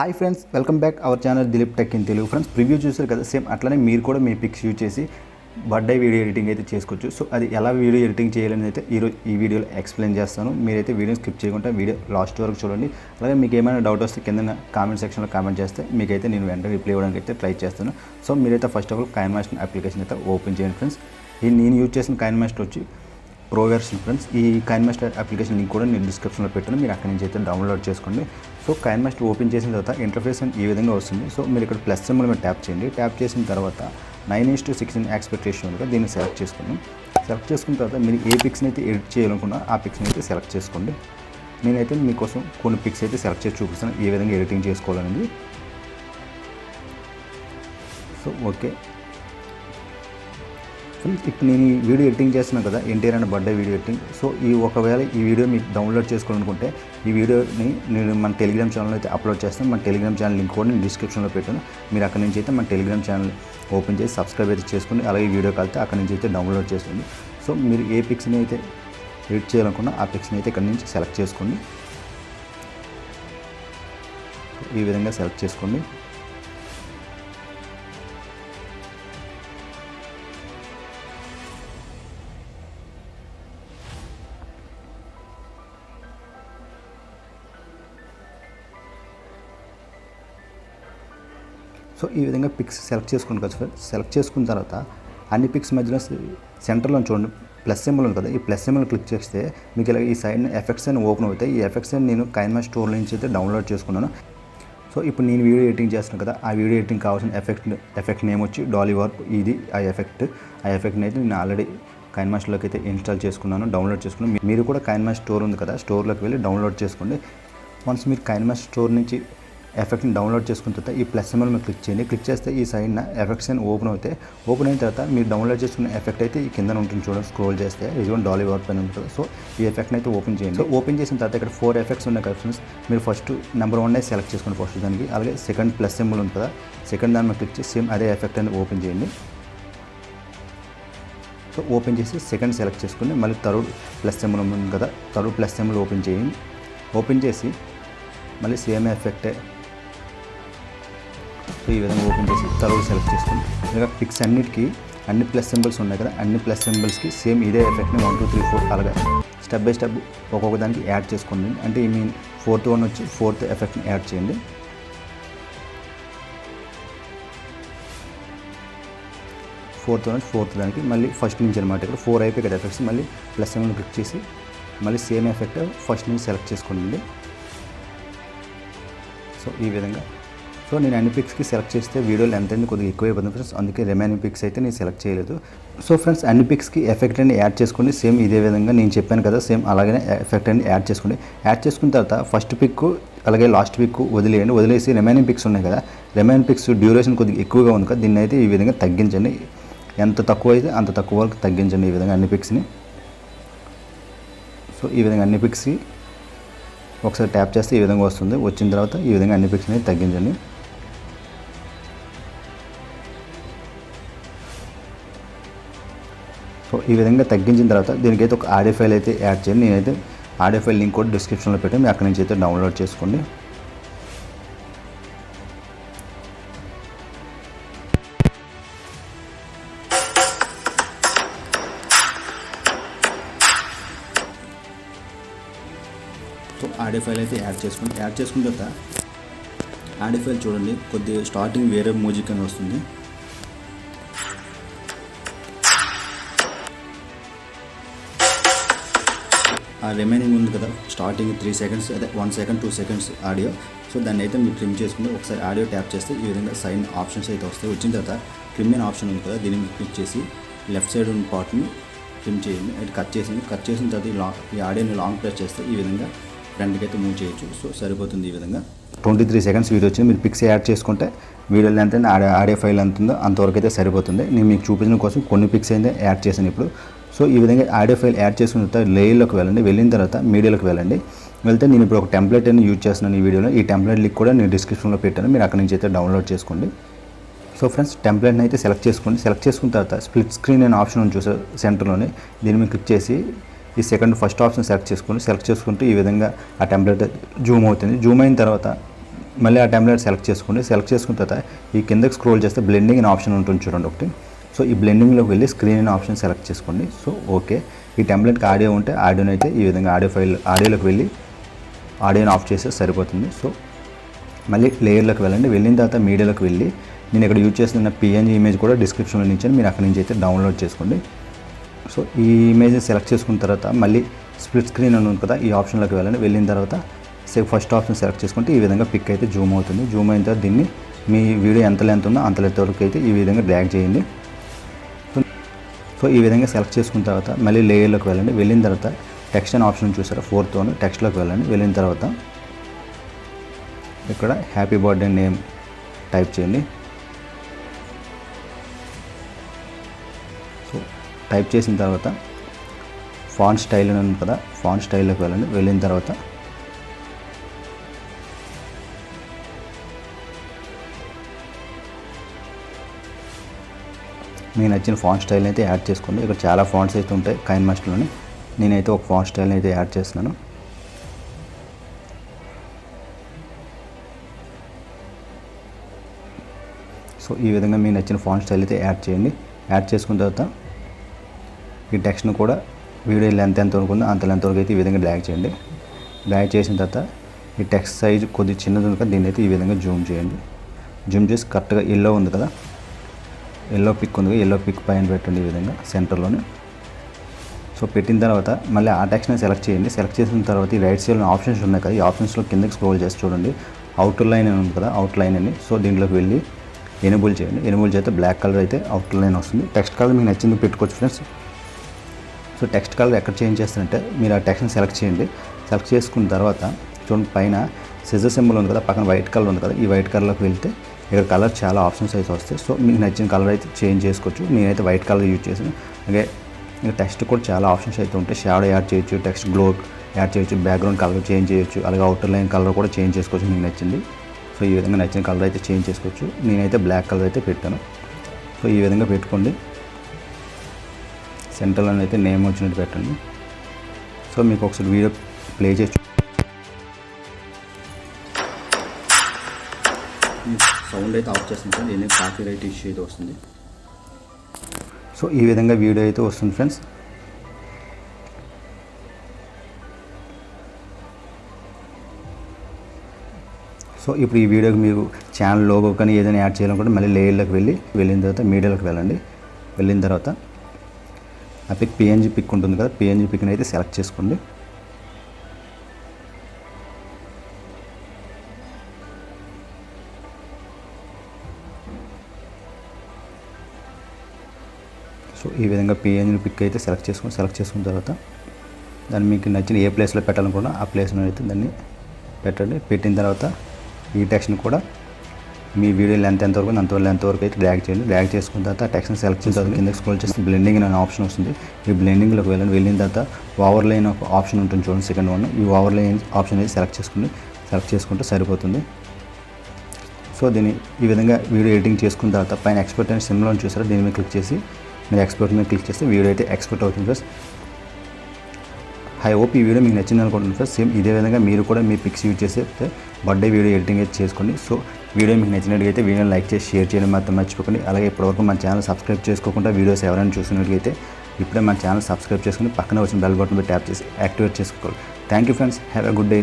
Hi friends, welcome back our channel Dilip tech in Telugu. Friends, preview చూసారు కదా, same అట్లనే మీరు కూడా మీ పిక్స్ యూజ్ చేసి బర్త్డే వీడియో ఎడిటింగ్ అయితే చేసుకోవచ్చు. సో అది ఎలా వీడియో ఎడిటింగ్ చేయాలని అయితే ఈరోజు ఈ వీడియోలో ఎక్స్ప్లెయిన్ చేస్తాను. మీరైతే వీడియో స్కిప్ చేయకుండా వీడియో లాస్ట్ వరకు చూడండి. అలాగే మీకు ఏమైనా డౌట్ వస్తే కింద కామెంట్ సెక్షన్లో కామెంట్ చేస్తే మీకైతే నేను వెంటనే రిప్లై ఇవ్వడానికి అయితే ట్రై చేస్తాను. సో మీరైతే ఫస్ట్ ఆఫ్ ఆల్ కైన్మాస్టర్ అప్లికేషన్ అయితే ఓపెన్ చేయండి ఫ్రెండ్స్. ఈ నేను యూజ్ చేసిన కైన్మాస్టర్ వచ్చి ప్రో వెర్షన్ ఫ్రెండ్స్. ఈ కైన్మాస్టర్ అప్లికేషన్ లింక్ కూడా నేను డిస్క్రిప్షన్లో పెట్టాను, మీరు అక్కడి నుంచి అయితే డౌన్లోడ్ చేసుకోండి. సో కైన్మాస్టర్ ఓపెన్ చేసిన తర్వాత ఇంటర్ఫేస్ ఈ విధంగా వస్తుంది. సో మీరు ఇక్కడ ప్లస్ సింబల్ మీద ట్యాప్ చేయండి. ట్యాప్ చేసిన తర్వాత 9:16 ఆస్పెక్ట్ రేషియో ఉంది, దీన్ని సెలెక్ట్ చేసుకోండి. సెలెక్ట్ చేసుకున్న తర్వాత మీరు ఏ పిక్స్ని అయితే ఎడిట్ చేయాలనుకున్నా ఆ పిక్స్ని అయితే సెలెక్ట్ చేసుకోండి. నేనైతే మీకోసం కొన్ని పిక్స్ అయితే సెలెక్ట్ చేసి చూపిస్తాను ఏ విధంగా ఎడిటింగ్ చేసుకోవాలనేది. సో ఓకే ఫ్రెండ్స్, ఇప్పుడు నేను ఈ వీడియో ఎడిటింగ్ చేస్తున్నాను కదా, ntr birthday video editing. So ఒకవేళ ఈ వీడియో మీకు డౌన్లోడ్ చేసుకోవాలనుకుంటే ఈ వీడియోని నేను మన టెలిగ్రామ్ ఛానల్ అయితే అప్లోడ్ చేస్తాను. మన టెలిగ్రామ్ ఛానల్ లింక్ కూడా నేను డిస్క్రిప్షన్లో పెట్టాను. మీరు అక్కడి నుంచి అయితే మన టెలిగ్రామ్ ఛానల్ ఓపెన్ చేసి సబ్స్క్రైబ్ అయితే చేసుకోండి. అలాగే వీడియో కలితే అక్కడి నుంచి అయితే డౌన్లోడ్ చేసుకోండి. సో మీరు ఏ పిక్స్ని అయితే ఎడిట్ చేయాలనుకున్నా ఆ పిక్స్ని అయితే ఇక్కడి నుంచి సెలెక్ట్ చేసుకోండి. ఈ విధంగా సెలెక్ట్ చేసుకోండి. సో ఈ విధంగా పిక్స్ సెలెక్ట్ చేసుకోండి కదా సార్. సెలెక్ట్ చేసుకున్న తర్వాత అన్ని పిక్స్ మధ్యలో సెంటర్లో చూడండి ప్లస్ సింబల్ ఉంది కదా, ఈ ప్లస్ సింబల్ క్లిక్ చేస్తే మీకు ఇలా ఈ సైడ్ ఎఫెక్ట్స్ అని ఓపెన్ అవుతాయి. ఈ ఎఫెక్ట్స్ అని నేను కైన్మాస్టర్ స్టోర్ నుంచి అయితే డౌన్లోడ్ చేసుకున్నాను. సో ఇప్పుడు నేను వీడియో ఎడిటింగ్ చేస్తున్నాను కదా, ఆ వీడియో ఎడిటింగ్ కావాల్సిన ఎఫెక్ట్ నేమ్ వచ్చి డాలీ వార్ప్. ఇది ఆ ఎఫెక్ట్ని అయితే నేను ఆల్రెడీ కైన్మాస్టర్లోకి అయితే ఇన్స్టాల్ చేసుకున్నాను, డౌన్లోడ్ చేసుకున్నాను. మీరు కూడా కైన్మాస్టర్ స్టోర్ ఉంది కదా, స్టోర్లోకి వెళ్ళి డౌన్లోడ్ చేసుకోండి. వన్స్ మీరు కైన్మాస్టర్ స్టోర్ నుంచి ఎఫెక్ట్ని డౌన్లోడ్ చేసుకున్న తర్వాత ఈ ప్లస్ సింబల్ మీద క్లిక్ చేయండి. క్లిక్ చేస్తే ఈ సైడ్న ఎఫెక్ట్స్ అని ఓపెన్ అవుతాయి. ఓపెన్ అయిన తర్వాత మీరు డౌన్లోడ్ చేసుకున్న ఎఫెక్ట్ అయితే ఈ కింద ఉంటుంది చూడండి, స్క్రోల్ చేస్తే ఇది డాలీ వార్ప్ అని ఉంటుంది. సో ఈ ఎఫెక్ట్ని అయితే ఓపెన్ చేయండి. సో ఓపెన్ చేసిన తర్వాత ఇక్కడ 4 ఎఫెక్ట్స్ ఉన్నాయి కదా ఫ్రెండ్స్. మీరు ఫస్ట్ నెంబర్ 1 సెలెక్ట్ చేసుకోండి ఫస్ట్ దానికి. అలాగే సెకండ్ ప్లస్ సింబల్ ఉంది కదా, సెకండ్ దాని మీద క్లిక్ చేసి సేమ్ అదే ఎఫెక్ట్ అని ఓపెన్ చేయండి. సో ఓపెన్ చేసి సెకండ్ సెలెక్ట్ చేసుకుని మళ్ళీ థర్డ్ ప్లస్ సింబల్ ఉంది కదా, థర్డ్ ప్లస్ సింబల్ ఓపెన్ చేయండి. ఓపెన్ చేసి మళ్ళీ సేమ్ ఎఫెక్టే సో ఈ విధంగా ఓపెన్ చేసి థర్డ్ సెలెక్ట్ చేసుకోండి. ఇలా పిక్స్ అన్నిటికీ అన్ని ప్లస్ సింబల్స్ ఉన్నాయి కదా, అన్ని ప్లస్ సింబల్స్కి సేమ్ ఇదే ఎఫెక్ట్ని 1 2 3 4 అలాగా స్టెప్ బై స్టెప్ ఒక్కొక్క దానికి యాడ్ చేసుకోండి. అంటే ఈ మీన్ 4th వన్ వచ్చి 4th ఎఫెక్ట్ని యాడ్ చేయండి. ఫోర్త్ దానికి మళ్ళీ ఫస్ట్ నుంచి అనమాట. ఇక్కడ 4 అయిపోయి కదా ఎఫెక్ట్స్, మళ్ళీ ప్లస్ సింబల్ క్లిక్ చేసి మళ్ళీ సేమ్ ఎఫెక్ట్ ఫస్ట్ నుంచి సెలెక్ట్ చేసుకోండి. సో ఈ విధంగా. సో నేను అన్ని పిక్స్కి సెలెక్ట్ చేస్తే వీడియోలు ఎంత కొద్దిగా ఎక్కువ అయిపోతుంది ఫ్రెండ్స్, అందుకే రిమైనింగ్ పిక్స్ అయితే నేను సెలెక్ట్ చేయలేదు. సో ఫ్రెండ్స్, అన్ని పిక్స్కి ఎఫెక్ట్ అని యాడ్ చేసుకోండి. సేమ్ ఇదే విధంగా నేను చెప్పాను కదా, సేమ్ అలాగే ఎఫెక్ట్ అని యాడ్ చేసుకోండి. యాడ్ చేసుకున్న తర్వాత ఫస్ట్ పిక్ అలాగే లాస్ట్ పిక్ వదిలేయండి. వదిలేసి రిమైనింగ్ పిక్స్ ఉన్నాయి కదా, రిమైనింగ్ పిక్స్ డ్యూరేషన్ కొద్దిగా ఎక్కువగా ఉంది కదా, దీన్ని అయితే ఈ విధంగా తగ్గించండి. ఎంత తక్కువ అయితే అంత తక్కువ వరకు తగ్గించండి ఈ విధంగా అన్ని పిక్స్ని. సో ఈ విధంగా అన్ని పిక్స్కి ఒకసారి ట్యాప్ చేస్తే ఈ విధంగా వస్తుంది. వచ్చిన తర్వాత ఈ విధంగా అన్ని పిక్స్ని తగ్గించండి. సో ఈ విధంగా తగ్గించిన తర్వాత దీనికైతే ఒక ఆడియో ఫైల్ అయితే యాడ్ చేయండి. నేనైతే ఆడియో ఫైల్ లింక్ కూడా డిస్క్రిప్షన్లో పెట్టాను, మీరు అక్కడి నుంచి అయితే డౌన్లోడ్ చేసుకోండి. సో ఆడియో ఫైల్ అయితే యాడ్ చేసుకుని తర్వాత ఆడియో ఫైల్ చూడండి, కొద్దిగా స్టార్టింగ్ వేరే మ్యూజిక్ అని వస్తుంది. ఆ రిమైనింగ్ ఉంది కదా స్టార్టింగ్ 3 సెకండ్స్, అదే 1 సెకండ్ 2 సెకండ్స్ ఆడియో. సో దాన్ని అయితే మీరు ట్రిమ్ చేసుకుంటే ఒకసారి ఆడియో ట్యాప్ చేస్తే ఈ విధంగా సైన్ ఆప్షన్స్ అయితే వస్తాయి. వచ్చిన తర్వాత ట్రిమ్ అనే ఆప్షన్ ఉంది కదా, దీన్ని క్లిక్ చేసి లెఫ్ట్ సైడ్ ఉన్న పార్ట్ని ట్రిమ్ చేయండి. అది కట్ చేసిన తర్వాత ఈ ఆడియోని లాంగ్ ప్రెస్ చేస్తే ఈ విధంగా ఫ్రంట్కి అయితే మూవ్ చేయొచ్చు. సో సరిపోతుంది. ఈ విధంగా 23 సెకండ్స్ వీడియో వచ్చింది. మీరు పిక్స్ యాడ్ చేసుకుంటే వీడియోలో ఎంత ఆడియో ఫైల్ ఎంత ఉందో అంతవరకు అయితే సరిపోతుంది. నేను మీకు చూపించడం కోసం కొన్ని పిక్స్ అయితే యాడ్ చేశాను ఇప్పుడు. సో ఈ విధంగా ఆడియో ఫైల్ యాడ్ చేసుకున్న తర్వాత లేయర్లోకి వెళ్ళండి. వెళ్ళిన తర్వాత మీడియాలోకి వెళ్ళండి. వెళ్తే నేను ఇప్పుడు ఒక టెంప్లెట్ అని యూజ్ చేస్తున్నాను ఈ వీడియోలో. ఈ టెంప్లెట్ లింక్ కూడా నేను డిస్క్రిప్షన్లో పెట్టాను, మీరు అక్కడి నుంచి అయితే డౌన్లోడ్ చేసుకోండి. సో ఫ్రెండ్స్, టెంప్లెట్ని అయితే సెలెక్ట్ చేసుకోండి. సెలెక్ట్ చేసుకున్న తర్వాత స్ప్లిట్ స్క్రీన్ అనే ఆప్షన్ ఉంది చూసారు సెంటర్లోనే, దీని మీద క్లిక్ చేసి ఈ ఫస్ట్ ఆప్షన్ సెలెక్ట్ చేసుకోండి. సెలెక్ట్ చేసుకుంటే ఈ విధంగా ఆ టెంప్లెట్ జూమ్ అవుతుంది. జూమ్ అయిన తర్వాత మళ్ళీ ఆ టెంప్లెట్ సెలెక్ట్ చేసుకోండి. సెలెక్ట్ చేసుకున్న తర్వాత ఈ కిందకి స్క్రోల్ చేస్తే బ్లెండింగ్ అనే ఆప్షన్ ఉంటుంది చూడండి ఒకటి. సో ఈ బ్లెండింగ్లోకి వెళ్ళి స్క్రీన్ అనే ఆప్షన్ సెలెక్ట్ చేసుకోండి. సో ఓకే, ఈ టెంప్లెట్కి ఆడియో ఉంటే ఆడియోని అయితే ఈ విధంగా ఆడియోలోకి వెళ్ళి ఆడియోని ఆఫ్ చేస్తే సరిపోతుంది. సో మళ్ళీ లేయర్లోకి వెళ్ళండి. వెళ్ళిన తర్వాత మీడియాలోకి వెళ్ళి నేను ఇక్కడ యూజ్ చేస్తున్న PNG ఇమేజ్ కూడా డిస్క్రిప్షన్లో నుంచి మీరు అక్కడి నుంచి అయితే డౌన్లోడ్ చేసుకోండి. సో ఈ ఇమేజ్ సెలెక్ట్ చేసుకున్న తర్వాత మళ్ళీ స్ప్లిట్ స్క్రీన్ అని ఉంది కదా, ఈ ఆప్షన్లోకి వెళ్ళండి. వెళ్ళిన తర్వాత ఫస్ట్ ఆప్షన్ సెలెక్ట్ చేసుకుంటే ఈ విధంగా పిక్ అయితే జూమ్ అవుతుంది. జూమ్ అయిన తర్వాత దీన్ని మీ వీడియో ఎంత లెంత్ ఉందో అంత లెంత్ వరకు అయితే ఈ విధంగా డ్రాగ్ చేయండి. సో ఈ విధంగా సెలెక్ట్ చేసుకున్న తర్వాత మళ్ళీ లేయర్లోకి వెళ్ళండి. వెళ్ళిన తర్వాత టెక్స్ట్ అనే ఆప్షన్ చూసారా, 4th వన్ టెక్స్ట్లోకి వెళ్ళండి. వెళ్ళిన తర్వాత ఇక్కడ హ్యాపీ బర్త్డే నేమ్ టైప్ చేయండి. సో టైప్ చేసిన తర్వాత ఫాంట్ స్టైల్ అని ఉంది కదా, ఫాంట్ స్టైల్లోకి వెళ్ళండి. వెళ్ళిన తర్వాత మీకు నచ్చిన ఫాంట్ స్టైల్ని అయితే యాడ్ చేసుకోండి. ఇక్కడ చాలా ఫాంట్స్ అయితే ఉంటాయి కైన్మాస్టర్లోని. నేనైతే ఒక ఫాంట్ స్టైల్ని అయితే యాడ్ చేస్తున్నాను. సో ఈ విధంగా మీకు నచ్చిన ఫాంట్ స్టైల్ అయితే యాడ్ చేయండి. యాడ్ చేసుకున్న తర్వాత ఈ టెక్స్ట్ను కూడా వీడియో లెంత్ ఎంత వరకు ఉందో అంత లెంత్ వరకు అయితే ఈ విధంగా డ్రాగ్ చేయండి. డ్రాగ్ చేసిన తర్వాత ఈ టెక్స్ట్ సైజ్ కొద్దిగా చిన్నది ఉంది కదా, దీన్ని అయితే ఈ విధంగా జూమ్ చేయండి. జూమ్ చేసి కరెక్ట్గా ఎల్లో ఉంది కదా, ఎల్లో పిక్ ఉంది కదా, ఎల్లో పిక్ పైన పెట్టండి ఈ విధంగా సెంటర్లోనే. సో పెట్టిన తర్వాత మళ్ళీ ఆ టెక్స్ట్ని సెలెక్ట్ చేయండి. సెలెక్ట్ చేసిన తర్వాత ఈ రైట్ సైడ్లో ఆప్షన్స్ ఉన్నాయి కదా, ఈ ఆప్షన్స్లో కిందకి స్క్రోల్ చేసి చూడండి, అవుటర్ లైన్ అని ఉంది కదా, అవుట్ లైన్ అని. సో దీంట్లోకి వెళ్ళి ఎనేబుల్ చేయండి. ఎనేబుల్ చేస్తే బ్లాక్ కలర్ అయితే అవుటర్ లైన్ వస్తుంది. టెక్స్ట్ కలర్ మీకు నచ్చింది పెట్టుకోవచ్చు ఫ్రెండ్స్. సో టెక్స్ట్ కలర్ ఎక్కడ చేంజ్ చేస్తారంటే మీరు ఆ టెక్స్ట్ని సెలెక్ట్ చేయండి. సెలెక్ట్ చేసుకున్న తర్వాత చూడండి పైన సిజర్ సింబల్ ఉంది కదా, పక్కన వైట్ కలర్ ఉంది కదా, ఈ వైట్ కలర్లోకి వెళ్తే ఇక్కడ కలర్ చాలా ఆప్షన్స్ అయితే వస్తాయి. సో మీకు నచ్చిన కలర్ అయితే చేంజ్ చేసుకోవచ్చు. నేనైతే వైట్ కలర్ యూజ్ చేసాను. అలాగే ఇంకా టెక్స్ట్ కూడా చాలా ఆప్షన్స్ అయితే ఉంటాయి. షాడో యాడ్ చేయొచ్చు, టెక్స్ట్ గ్లో యాడ్ చేయొచ్చు, బ్యాక్గ్రౌండ్ కలర్ చేంజ్ చేయొచ్చు, అలాగే అవుటర్ లైన్ కలర్ కూడా చేంజ్ చేసుకోవచ్చు మీకు నచ్చింది. సో ఈ విధంగా నచ్చిన కలర్ అయితే చేంజ్ చేసుకోవచ్చు. నేనైతే బ్లాక్ కలర్ అయితే పెట్టాను. సో ఈ విధంగా పెట్టుకోండి. సెంటర్లో అయితే నేమ్ వచ్చినట్టు పెట్టండి. సో మీకు ఒకసారి వీడియో ప్లే చేసి సౌండ్ అయితే ఆఫ్ చేస్తుంది సార్, నేనే కాపీరైట్ ఇష్యూ అయితే వస్తుంది. సో ఈ విధంగా వీడియో అయితే వస్తుంది ఫ్రెండ్స్. సో ఇప్పుడు ఈ వీడియోకి మీరు ఛానల్ లోగో కానీ ఏదైనా యాడ్ చేయాలనుకుంటే మళ్ళీ లేయర్లోకి వెళ్ళిన తర్వాత మీడియాలోకి వెళ్ళండి. వెళ్ళిన తర్వాత ఆ పిక్ PNG పిక్ ఉంటుంది కదా, PNG పిక్ని అయితే సెలెక్ట్ చేసుకోండి. సో ఈ విధంగా PNG పిక్ అయితే సెలెక్ట్ చేసుకున్న తర్వాత దాన్ని మీకు నచ్చిన ఏ ప్లేస్లో పెట్టాలనుకున్నా ఆ ప్లేస్లో అయితే దాన్ని పెట్టండి. పెట్టిన తర్వాత ఈ టెక్స్ట్ని కూడా మీ వీడియో లెంత్ ఎంతవరకు అంత లెంత్ వరకు అయితే డ్రాగ్ చేయండి. డ్రాగ్ చేసుకున్న తర్వాత టెక్స్ట్ని సెలెక్ట్ చేసిన తర్వాత కింద స్క్రోల్ చేసి బ్లెండింగ్ అనే ఆప్షన్ వస్తుంది. ఈ బ్లెండింగ్లోకి వెళ్ళిన తర్వాత ఓవర్లైన్ ఒక ఆప్షన్ ఉంటుంది చూడండి, సెకండ్ వన్. ఈ ఓవర్లైన్ ఆప్షన్ అయితే సెలెక్ట్ చేసుకుంటే సరిపోతుంది. సో దీన్ని ఈ విధంగా వీడియో ఎడిటింగ్ చేసుకున్న తర్వాత పైన ఎక్స్పోర్ట్ అనే సింబల్ చూసారా, దీని మీద క్లిక్ చేసి మీరు ఎక్స్పోర్ట్ మీద క్లిక్ చేస్తే వీడియో అయితే ఎక్స్పోర్ట్ అవుతుంది ఫ్రెండ్స్. ఐ హోప్ ఈ వీడియో మీకు నచ్చింది అనుకుంటున్నాను ఫ్రెండ్స్. సేమ్ ఇదే విధంగా మీరు కూడా మీ పిక్స్ యూజ్ చేసి బర్త్డే వీడియో ఎడిటింగ్ అయితే చేసుకోండి. సో వీడియో మీకు నచ్చినట్టుగైతే వీడియోని లైక్ చేసి షేర్ చేయడం మాత్రం మర్చిపోకండి. అలాగే ఇప్పటివరకు మన ఛానల్ సబ్స్క్రైబ్ చేసుకోకుండా వీడియోస్ ఎవరైనా చూసినట్లయితే ఇప్పుడే మన ఛానల్ సబ్స్క్రైబ్ చేసుకుని పక్కన వచ్చిన బెల్ బటన్ ట్యాప్ చేసి యాక్టివేట్ చేసుకోవాలి. Thank you friends, have a good day.